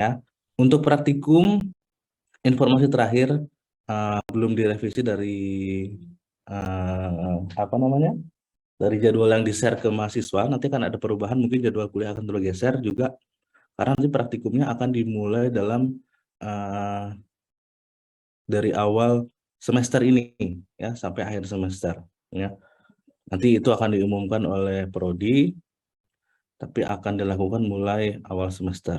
ya. Untuk praktikum, informasi terakhir belum direvisi dari dari jadwal yang di-share ke mahasiswa. Nanti akan ada perubahan, mungkin jadwal kuliah akan bergeser juga, karena nanti praktikumnya akan dimulai dalam dari awal semester ini ya sampai akhir semester ya. Nanti itu akan diumumkan oleh prodi, tapi akan dilakukan mulai awal semester.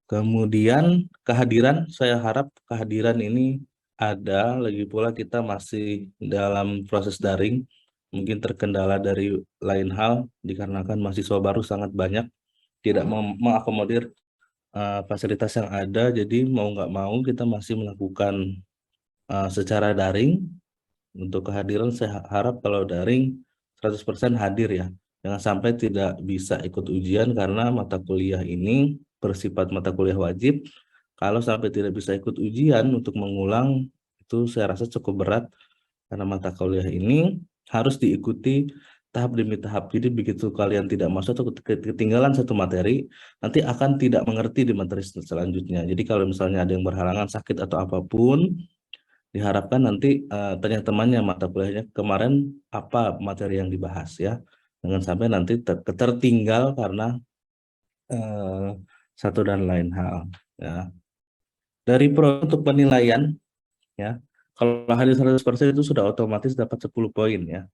Kemudian kehadiran, saya harap kehadiran ini ada, lagi pula kita masih dalam proses daring, mungkin terkendala dari lain hal dikarenakan mahasiswa baru sangat banyak, tidak mengakomodir fasilitas yang ada, jadi mau nggak mau kita masih melakukan secara daring. Untuk kehadiran saya harap kalau daring 100% hadir ya. Jangan sampai tidak bisa ikut ujian karena mata kuliah ini bersifat mata kuliah wajib. Kalau sampai tidak bisa ikut ujian untuk mengulang, itu saya rasa cukup berat karena mata kuliah ini harus diikuti tahap demi tahap. Jadi begitu kalian tidak masuk atau ketinggalan satu materi, nanti akan tidak mengerti di materi selanjutnya. Jadi kalau misalnya ada yang berhalangan sakit atau apapun, diharapkan nanti tanya temannya mata kuliahnya kemarin apa materi yang dibahas ya. Jangan sampai nanti tertinggal karena satu dan lain hal ya. Dari untuk penilaian ya, kalau hadir 100% itu sudah otomatis dapat 10 poin ya.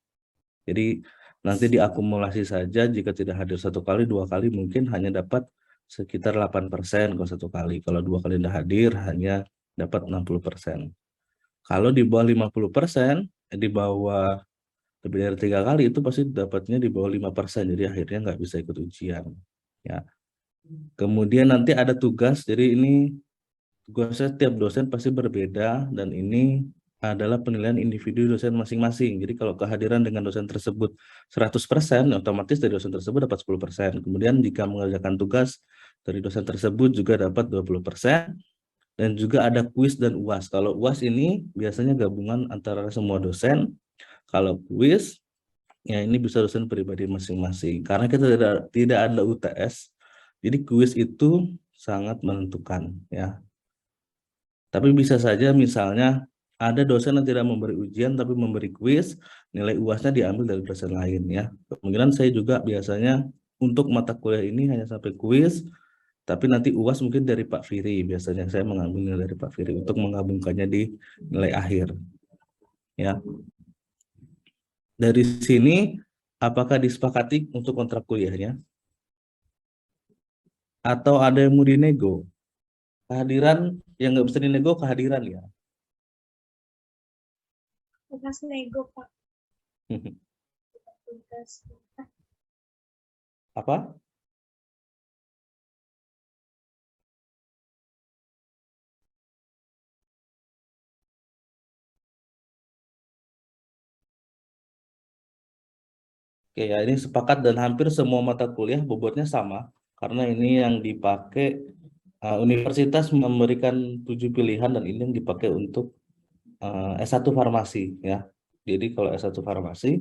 Jadi nanti diakumulasi saja, jika tidak hadir satu kali, dua kali mungkin hanya dapat sekitar 8% kalau satu kali. Kalau dua kali tidak hadir hanya dapat 60%. Kalau di bawah 50%, di bawah lebih dari 3 kali itu pasti dapatnya di bawah 5%. Jadi akhirnya nggak bisa ikut ujian. Ya. Kemudian nanti ada tugas. Jadi ini tugasnya tiap dosen pasti berbeda dan ini adalah penilaian individu dosen masing-masing. Jadi kalau kehadiran dengan dosen tersebut 100%, otomatis dari dosen tersebut dapat 10%. Kemudian jika mengerjakan tugas dari dosen tersebut juga dapat 20%. Dan juga ada kuis dan UAS. Kalau UAS ini biasanya gabungan antara semua dosen. Kalau kuis, ya ini bisa dosen pribadi masing-masing. Karena kita tidak ada UTS, jadi kuis itu sangat menentukan ya. Tapi bisa saja misalnya ada dosen yang tidak memberi ujian tapi memberi kuis, nilai UASnya diambil dari dosen lain ya. Kemungkinan saya juga biasanya untuk mata kuliah ini hanya sampai kuis, tapi nanti UAS mungkin dari Pak Firi, biasanya saya mengambil nilai dari Pak Firi untuk menggabungkannya di nilai akhir. Ya. Dari sini, apakah disepakati untuk kontrak kuliahnya? Atau ada yang mau dinego? Kehadiran, yang nggak bisa dinego kehadiran ya? Tugas nego, Pak. Tugas. Apa? Oke ya, ini sepakat dan hampir semua mata kuliah bobotnya sama. Karena ini yang dipakai, universitas memberikan 7 pilihan dan ini yang dipakai untuk S1 farmasi ya. Jadi kalau S1 farmasi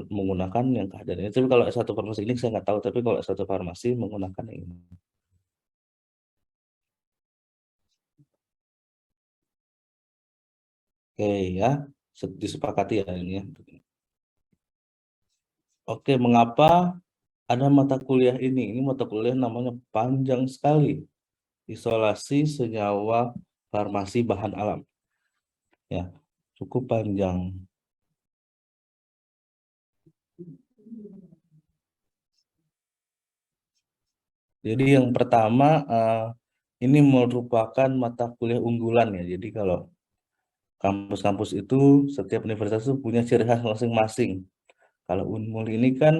menggunakan yang kehadiran ini. Tapi kalau S1 farmasi ini saya nggak tahu, tapi kalau S1 farmasi menggunakan ini. Oke ya, disepakati ya ini ya. Oke, mengapa ada mata kuliah ini? Ini mata kuliah namanya panjang sekali. Isolasi senyawa farmasi bahan alam. Ya, cukup panjang. Jadi yang pertama ini merupakan mata kuliah unggulan ya. Jadi kalau kampus-kampus itu setiap universitas itu punya ciri khas masing-masing. Kalau Unmul ini kan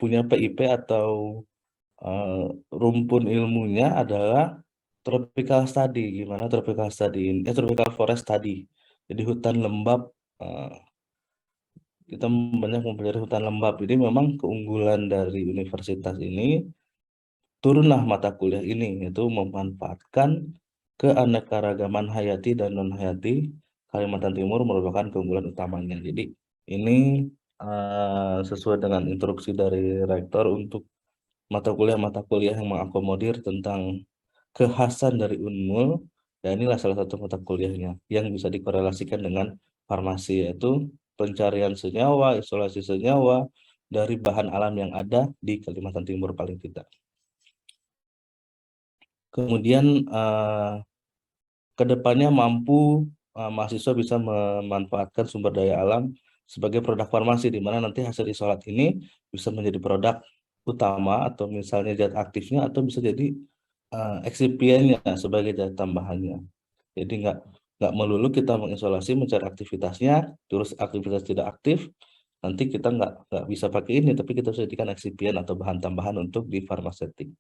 punya PIP atau rumpun ilmunya adalah tropical study. Gimana tropical study ini? Tropical forest study. Jadi hutan lembab, kita banyak mempelajari hutan lembab. Jadi memang keunggulan dari universitas ini, turunlah mata kuliah ini, yaitu memanfaatkan keanekaragaman hayati dan non hayati Kalimantan Timur merupakan keunggulan utamanya. Jadi ini sesuai dengan instruksi dari rektor untuk mata kuliah yang mengakomodir tentang kekhasan dari Unmul, dan inilah salah satu mata kuliahnya yang bisa dikorelasikan dengan farmasi, yaitu pencarian senyawa, isolasi senyawa dari bahan alam yang ada di Kalimantan Timur paling tidak. Kemudian kedepannya mampu mahasiswa bisa memanfaatkan sumber daya alam sebagai produk farmasi, di mana nanti hasil isolat ini bisa menjadi produk utama atau misalnya zat aktifnya, atau bisa jadi eksipiennya sebagai zat tambahannya. Jadi nggak melulu kita mengisolasi mencari aktivitasnya, terus aktivitas tidak aktif, nanti kita nggak bisa pakai ini, tapi kita bisa jadikan eksipien atau bahan tambahan untuk di farmasetik.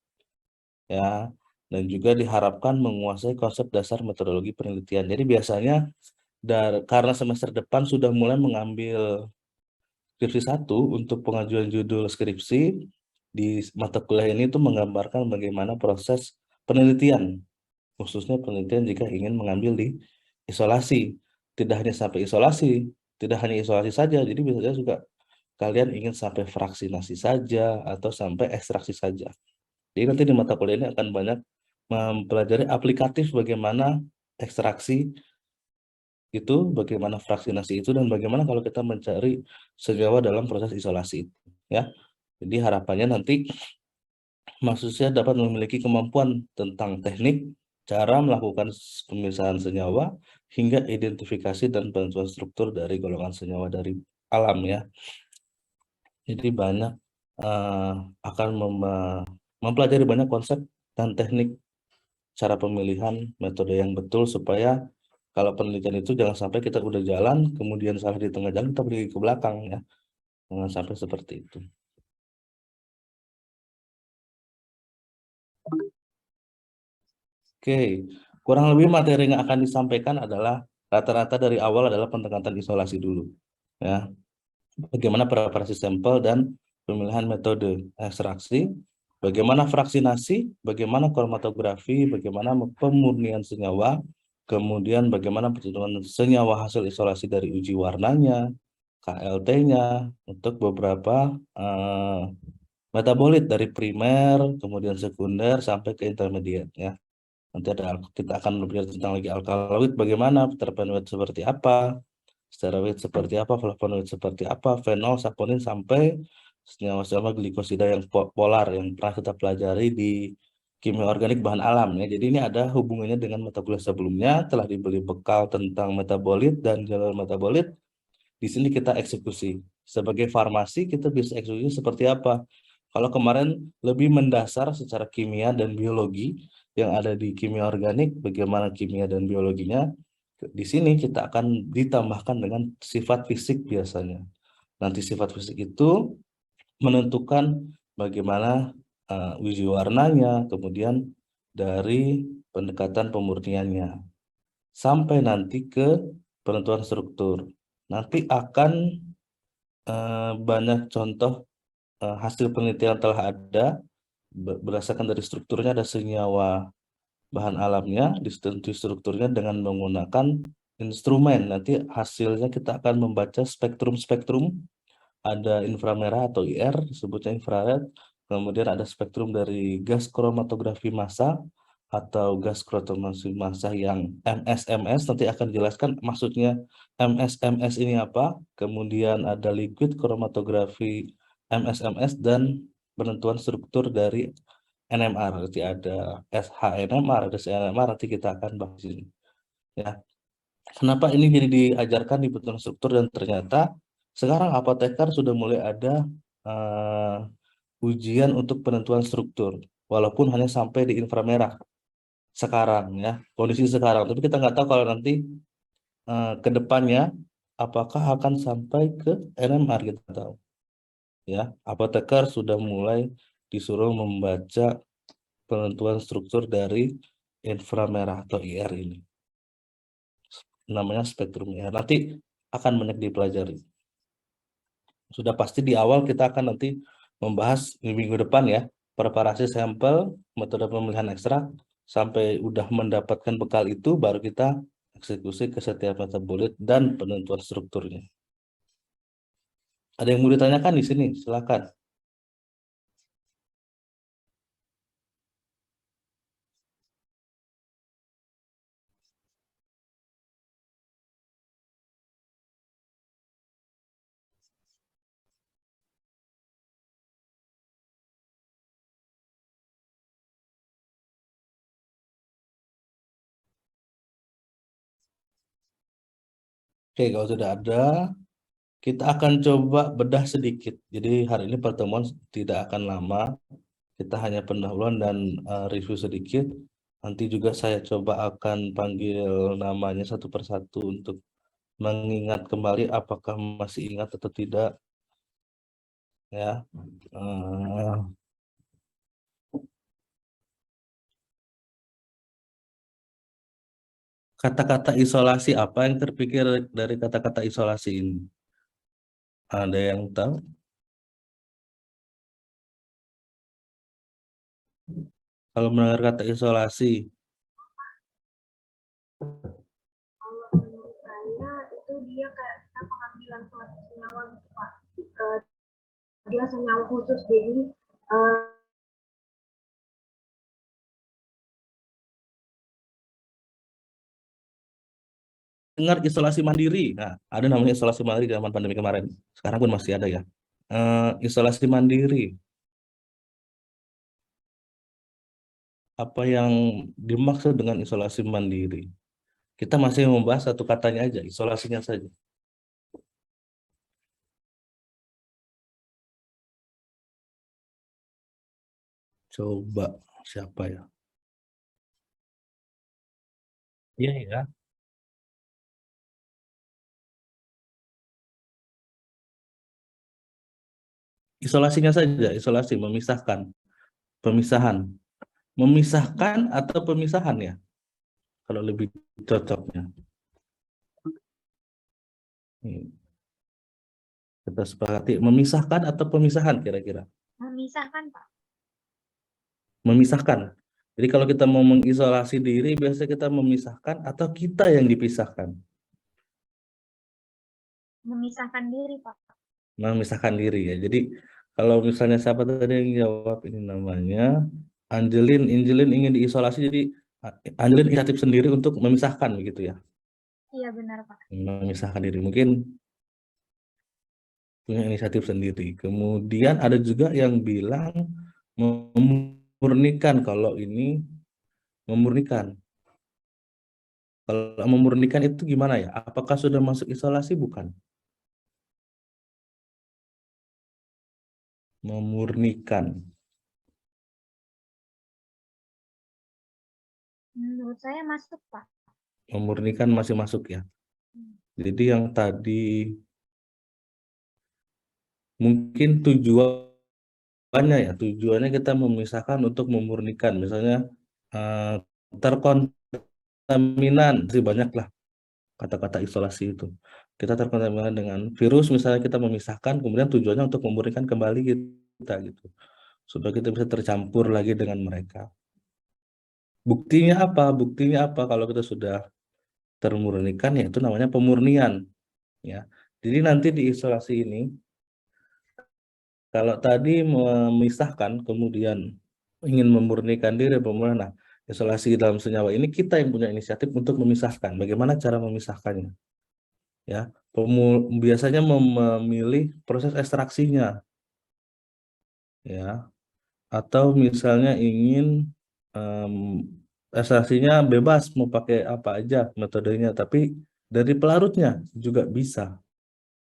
Ya, dan juga diharapkan menguasai konsep dasar metodologi penelitian. Jadi biasanya karena semester depan sudah mulai mengambil skripsi 1 untuk pengajuan judul skripsi di mata kuliah ini, itu menggambarkan bagaimana proses penelitian, khususnya penelitian jika ingin mengambil di isolasi. Tidak hanya sampai isolasi, tidak hanya isolasi saja, jadi biasanya juga kalian ingin sampai fraksinasi saja atau sampai ekstraksi saja. Jadi nanti di mata kuliah ini akan banyak mempelajari aplikatif bagaimana ekstraksi itu, bagaimana fraksinasi itu, dan bagaimana kalau kita mencari senyawa dalam proses isolasi itu, ya. Jadi harapannya nanti mahasiswa dapat memiliki kemampuan tentang teknik, cara melakukan pemisahan senyawa, hingga identifikasi dan penentuan struktur dari golongan senyawa dari alam, ya. Jadi banyak akan mempelajari banyak konsep dan teknik cara pemilihan metode yang betul, supaya kalau penelitian itu jangan sampai kita udah jalan kemudian salah di tengah jalan kita berdiri ke belakang, ya. Jangan sampai seperti itu. Oke, kurang lebih materi yang akan disampaikan adalah rata-rata dari awal adalah pendekatan isolasi dulu, ya. Bagaimana preparasi sampel dan pemilihan metode ekstraksi, bagaimana fraksinasi, bagaimana kromatografi, bagaimana pemurnian senyawa, kemudian bagaimana perhitungan senyawa hasil isolasi dari uji warnanya, KLT-nya, untuk beberapa metabolit dari primer, kemudian sekunder, sampai ke intermediate, ya. Nanti kita akan berbicara tentang lagi alkaloid, bagaimana, terpenoid seperti apa, steroid seperti apa, flavonoid seperti apa, fenol, saponin, sampai senyawa-senyawa glikosida yang polar yang pernah kita pelajari di kimia organik bahan alam, ya. Jadi ini ada hubungannya dengan mata kuliah sebelumnya, telah diberi bekal tentang metabolit dan jalur metabolit. Di sini kita eksekusi. Sebagai farmasi kita bisa eksekusi seperti apa? Kalau kemarin lebih mendasar secara kimia dan biologi yang ada di kimia organik, bagaimana kimia dan biologinya, di sini kita akan ditambahkan dengan sifat fisik biasanya. Nanti sifat fisik itu menentukan bagaimana uji warnanya, kemudian dari pendekatan pemurniannya, sampai nanti ke penentuan struktur. Nanti akan banyak contoh hasil penelitian telah ada, berdasarkan dari strukturnya ada senyawa bahan alamnya, di strukturnya dengan menggunakan instrumen. Nanti hasilnya kita akan membaca spektrum-spektrum, ada inframerah atau IR, disebutnya infrared, kemudian ada spektrum dari gas kromatografi massa atau gas kromatografi massa yang MSMS, nanti akan dijelaskan maksudnya MSMS ini apa, kemudian ada liquid kromatografi MSMS, dan penentuan struktur dari NMR, nanti ada SHNMR, ada CNMR, nanti kita akan bahas ini, ya. Kenapa ini jadi diajarkan di penentuan struktur, dan ternyata sekarang apoteker sudah mulai ada ujian untuk penentuan struktur, walaupun hanya sampai di inframerah sekarang, ya, kondisi sekarang. Tapi kita nggak tahu kalau nanti ke depannya apakah akan sampai ke NMR, kita tahu, ya. Apoteker sudah mulai disuruh membaca penentuan struktur dari inframerah atau IR ini, namanya spektrum IR. Nanti akan banyak dipelajari. Sudah pasti di awal kita akan nanti membahas di minggu depan, ya, preparasi sampel, metode pemilihan ekstrak, sampai udah mendapatkan bekal itu baru kita eksekusi ke setiap metabolit dan penentuan strukturnya. Ada yang mau ditanyakan di sini? Silakan. Oke, kalau sudah ada, kita akan coba bedah sedikit. Jadi hari ini pertemuan tidak akan lama. Kita hanya pendahuluan dan review sedikit. Nanti juga saya coba akan panggil namanya satu persatu untuk mengingat kembali apakah masih ingat atau tidak. Ya. Kata-kata isolasi apa yang terpikir dari kata-kata isolasi ini? Ada yang tahu? Kalau mendengar kata isolasi, Kalau menurut saya itu dia kayak pengambilan suatu senyawa gitu Pak. Dia senyawa khusus jadi dengar isolasi mandiri. Nah, ada namanya isolasi mandiri zaman pandemi kemarin. Sekarang pun masih ada ya. Isolasi mandiri. Apa yang dimaksud dengan isolasi mandiri? Kita masih membahas satu katanya aja, isolasinya saja. Coba siapa ya? Iya ya. Isolasinya saja, isolasi, memisahkan, pemisahan. Memisahkan atau pemisahan ya? Kalau lebih cocoknya. Kita sepakati, memisahkan atau pemisahan kira-kira? memisahkan Pak. Memisahkan. Jadi kalau kita mau mengisolasi diri, biasanya kita memisahkan atau kita yang dipisahkan? Memisahkan diri Pak. Memisahkan diri ya. Jadi kalau misalnya siapa tadi yang jawab ini namanya Angelin ingin diisolasi, jadi Angelin inisiatif sendiri untuk memisahkan begitu ya. Iya benar Pak. Memisahkan diri mungkin punya inisiatif sendiri. Kemudian ada juga yang bilang memurnikan. Kalau ini memurnikan. Kalau memurnikan itu gimana ya? Apakah sudah masuk isolasi? Bukan. Memurnikan. Menurut saya masuk Pak. Memurnikan masih masuk ya. Jadi yang tadi mungkin tujuannya ya, tujuannya kita memisahkan untuk memurnikan. Misalnya terkontaminan, sih banyak lah kata-kata isolasi itu. Kita terkontaminan dengan virus, misalnya kita memisahkan, kemudian tujuannya untuk memurnikan kembali kita gitu, supaya kita bisa tercampur lagi dengan mereka. Buktinya apa? Buktinya apa? Kalau kita sudah termurnikan, ya itu namanya pemurnian. Ya, jadi nanti di isolasi ini, kalau tadi memisahkan, kemudian ingin memurnikan diri, pemurnian, nah, isolasi dalam senyawa ini kita yang punya inisiatif untuk memisahkan. Bagaimana cara memisahkannya? Ya, biasanya memilih proses ekstraksinya, ya, atau misalnya ingin ekstraksinya bebas, mau pakai apa aja metodenya, tapi dari pelarutnya juga bisa.